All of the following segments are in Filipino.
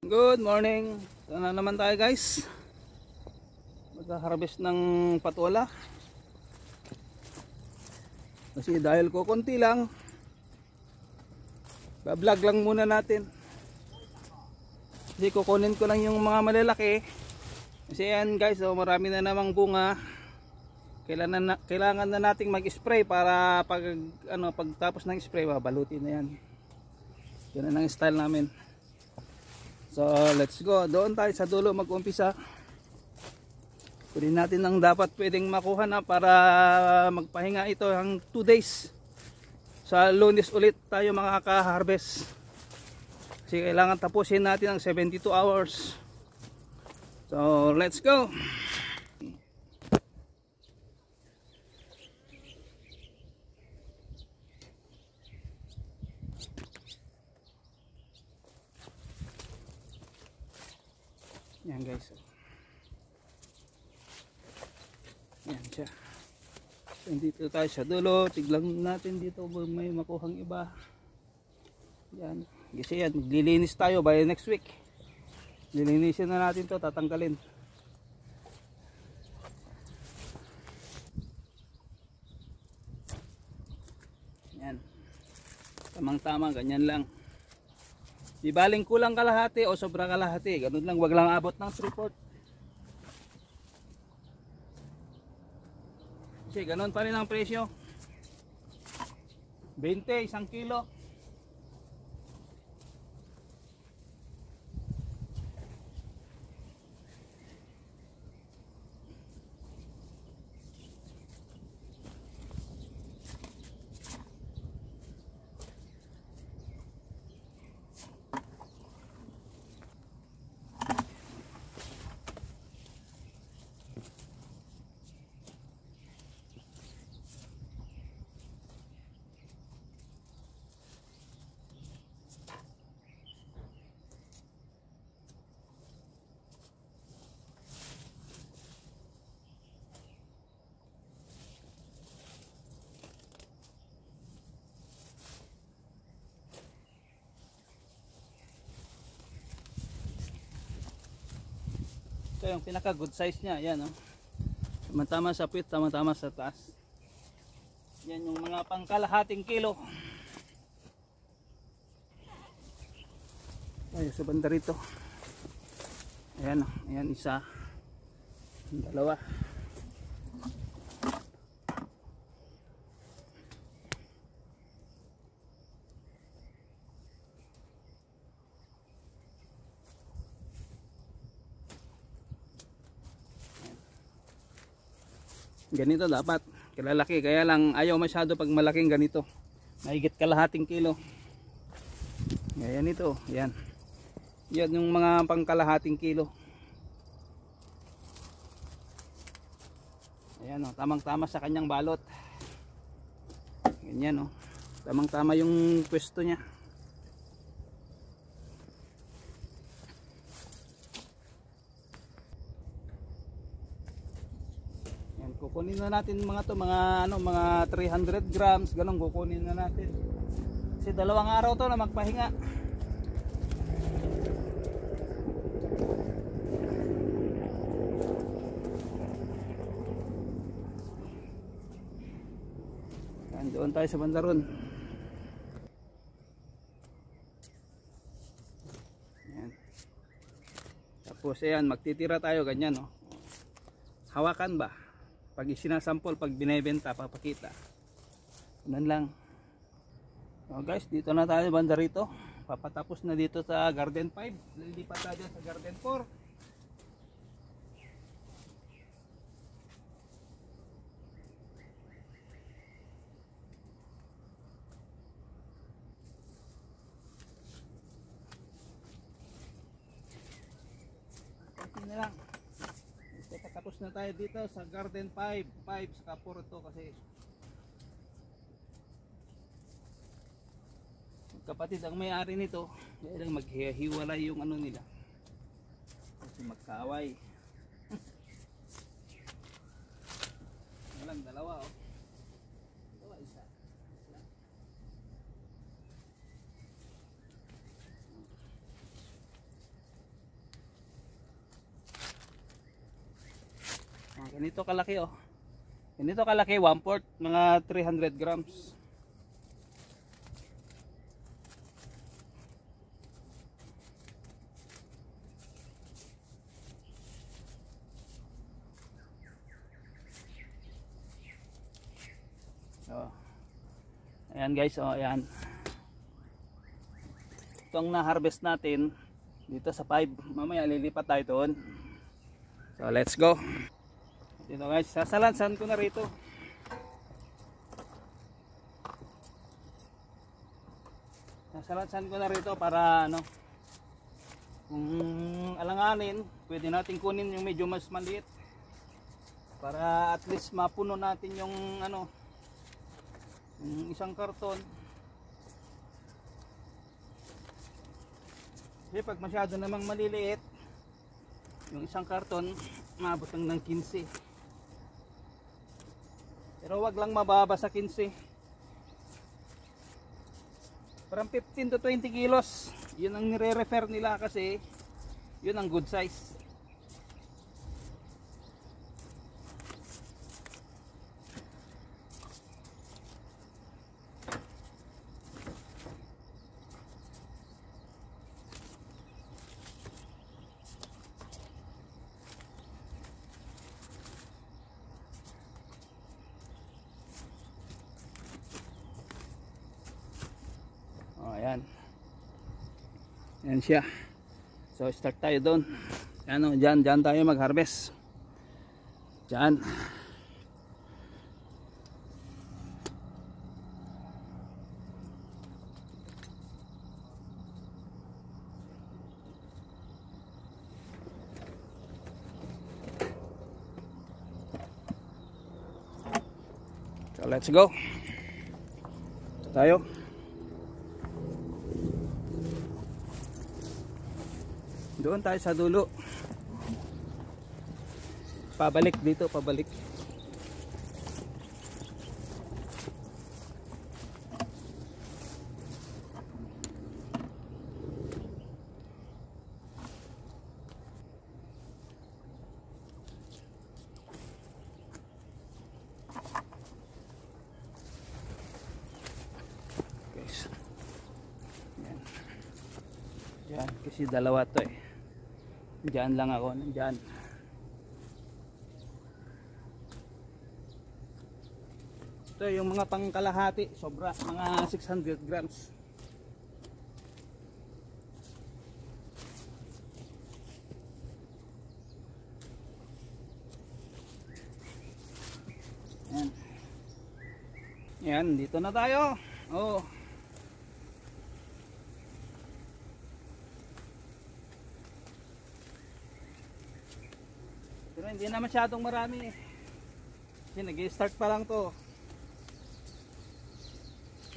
Good morning. Sana naman tayo guys. Magha-harvest ng patola. Kasi dahil ko konti lang, ba-vlog lang muna natin. Kasi kukunin ko lang yung mga malalaki. Kasi yan guys, so marami na namang bunga. Kailangan na nating mag-spray para pagtapos ng spray, babalutin na yan. Yan ang style namin. So let's go. Doon tayo sa dulo mag-umpisa. Kunin natin ang dapat pwedeng makuha na para magpahinga ito ang 2 days. Sa Lunes ulit tayo makaka-harvest. Kasi kailangan tapusin natin ang 72 hours. So let's go. Yan guys. Yan siya. So, dito tayo sa dulo. Tiglang natin dito may makuhang iba. Yan. Kasi yan, maglilinis tayo by next week. Lilinisin na natin to, tatanggalin. Yan. Tamang-tama, ganyan lang. Di baling kulang kalahati o sobra kalahati. Ganun lang, wag lang abot ng 3/4. Kasi ganun pa rin ang presyo. 20, 1 kilo. Ito yung pinaka good size niya, yan oh. Tama-tama sa pit, tama-tama sa taas. Yan yung mga pangkalahating kilo. Ay, sa banda rito. Ayan oh, ayan isa. Dalawa. Ganito dapat kalalaki, kaya lang ayaw masyado pag malaking ganito, mahigit kalahating kilo. Ganyan ito, yan. Yan yung mga pangkalahating kilo. Ayan o, tamang tama sa kanyang balot. Ganyan o, tamang tama yung pwesto nya. Kukunin na natin mga to, mga 300 grams, ganun kukunin na natin. Kasi 2 araw to na magpahinga. Yan, doon tayo sa banda ron. Yan. Tapos ayan, magtitira tayo ganyan oh. Hawakan ba? Pag isinasample, pag binebenta, papakita. Ganun lang. So guys, dito na tayo banda rito. Papatapos na dito sa Garden 5. Lilipat tayo sa Garden 4. Kunti na lang. Tapos na tayo dito sa Garden 5 sa Kapuro to kasi kapatid ang may-ari nito, kaya lang maghihiwalay yung ano nila kasi magkaaway. Walang dalawa oh. Dalawa isa. Ganito kalaki oh. Ganito kalaki, 1/4, mga 300 grams. So, ayan guys, oh, ayan. Itong na-harvest natin dito sa 5. Mamaya lilipat tayo doon. So, let's go. Dito guys, sasalansan ko na rito. Sasalansan ko na rito para ano, kung alanganin, pwede natin kunin yung medyo mas maliit. Para at least mapuno natin yung ano, yung isang karton. Kasi pag masyado namang maliliit, yung isang karton, maabot lang ng 15. Pero wag lang mababa sa 15. Parang 15 to 20 kilos. Yun ang nire-refer nila kasi yun ang good size. Ayan. Ayan siya. So start tayo doon. Ano, dyan tayo mag-harvest. Dyan. So let's go. Ito tayo. Doon tayo sa dulo. Pabalik dito, pabalik. Guys. Yan. Yan, kasi dalawa to eh. Diyan lang ako, nandyan. Ito yung mga pangkalahati, sobra, mga 600 grams. Yan. Yan, dito na tayo. Oh. Pero hindi na masyadong marami. Kasi nag-start pa lang to.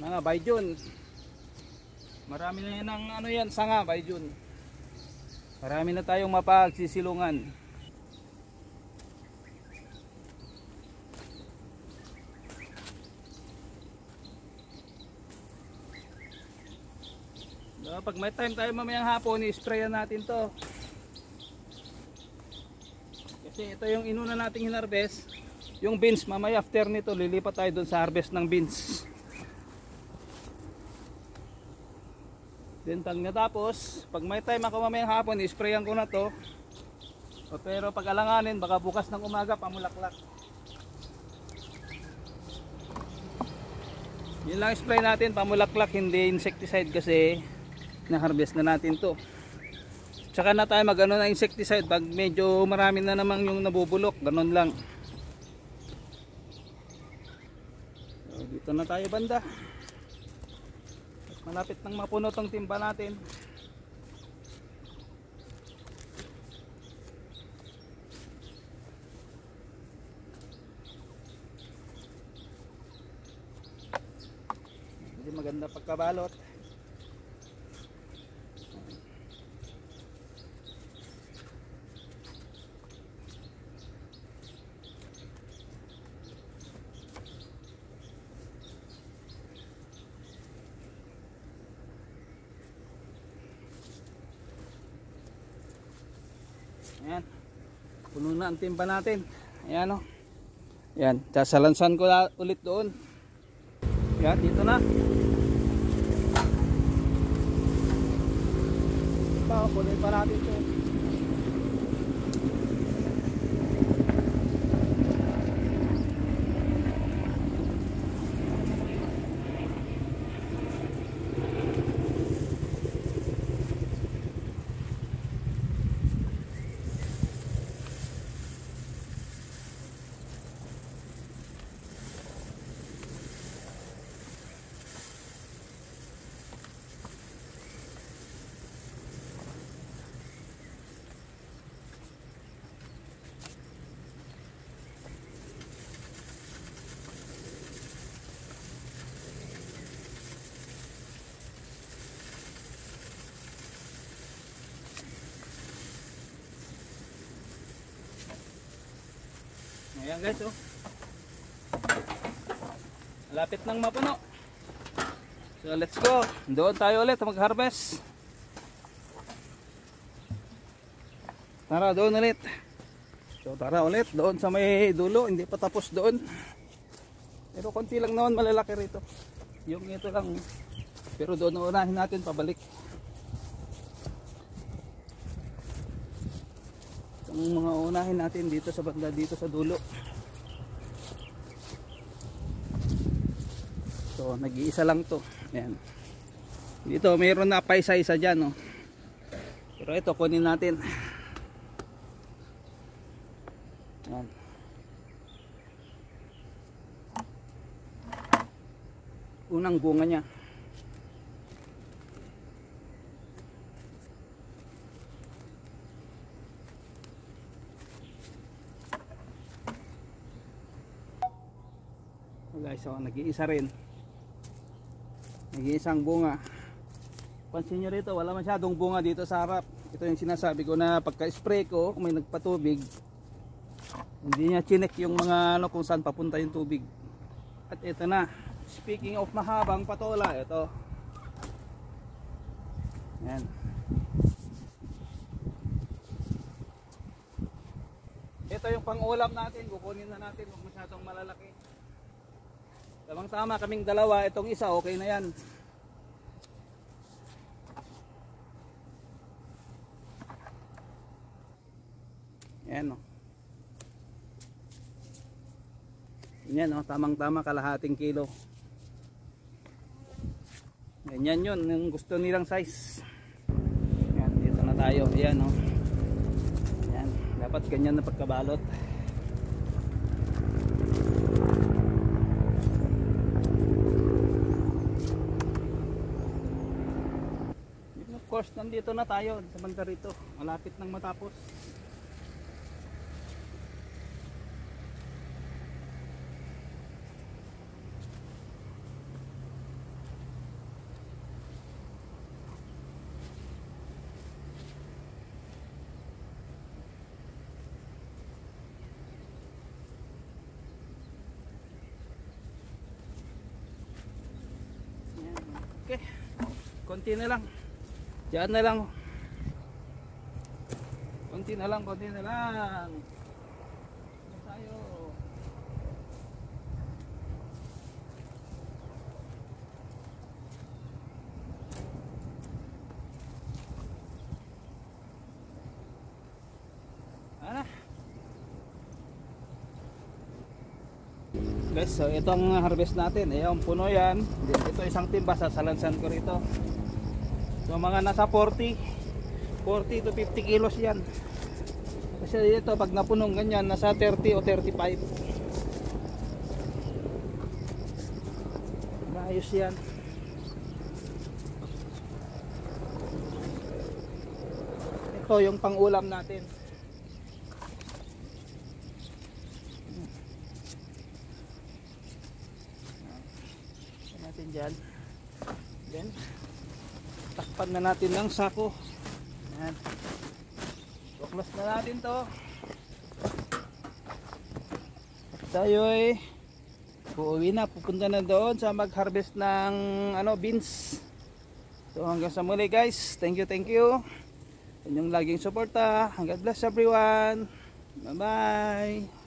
Mga Baijun. Marami na yan ang ano yan, sanga Baijun. Marami na tayong mapagsisilungan. Pag may time tayo mamayang hapon, i-sprayan natin to. Kasi ito yung inuna nating hinarvest. Yung beans, mamaya after nito lilipat tayo dun sa harvest ng beans. Then pag natapos, pag may time ako mamayang hapon, i-sprayan ko na to. Pero pag alanganin, baka bukas ng umaga pamulaklak. Yun lang spray natin, pamulaklak, hindi insecticide kasi na-harvest na natin to. Tsaka na tayo mag-ano na insecticide pag medyo marami na namang yung nabubulok, ganun lang. So, dito na tayo banda. Malapit nang mapuno tong timba natin. Hindi maganda pagkabalot. Ayan, puno na ang timba natin. Ayan o. Yan, sasalansan ko ulit doon. Yan, dito na. Kunin pa natin ito. Ayan guys, oh. Malapit nang mapuno. So let's go. Doon tayo ulit mag-harvest. Tara doon ulit. So tara ulit doon sa may dulo. Hindi pa tapos doon. Pero konti lang naman malalaki rito. Yung ito lang. Pero doon unahin natin pabalik. Ang mga unahin natin dito sa banda, dito sa dulo. So nag-iisa lang to. Ayan. Dito mayroon na pa isa-isa dyan, oh. Pero ito kunin natin. Ayan. Unang bunga niya. Guys, so nag-iisa rin. Nag-iisang bunga. Pansin nyo rito, wala masyadong bunga dito sa harap. Ito yung sinasabi ko na pagka-spray ko, kung may nagpatubig, hindi niya chinek yung mga ano kung saan papunta yung tubig. At ito na. Speaking of mahabang patola, ito. Yan. Ito yung pang-ulam natin, kukunin na natin, huwag masyadong malalaki. Tamang tama kaming dalawa, itong isa okay na yan. Yan o. Yan o, tamang tama kalahating kilo. Ganyan yun, yung gusto nilang size. Yan, dito na tayo. Yan o. Yan, dapat ganyan na pagkabalot. Of course, nandito na tayo sa banda rito. Malapit nang matapos. Okay, konti na lang. Diyan na lang. Konti na lang, konti na lang. Tayo. Ano? Guys, so ito ang harvest natin. Ayan, puno yan. Ito isang timba, sasalansan ko rito. So mga nasa 40 to 50 kilos yan. Kasi ito pag napunong ganyan nasa 30 o 35. Maayos yan. Ito yung pang-ulam natin. Natin dyan. Then takpan na natin ng sako. Ayan. Tuklas na natin to. Tayo ay uuwi na, pupunta na doon sa mag-harvest ng beans. So hanggang sa muli guys. Thank you. Inyong laging suporta. God bless everyone. Bye bye.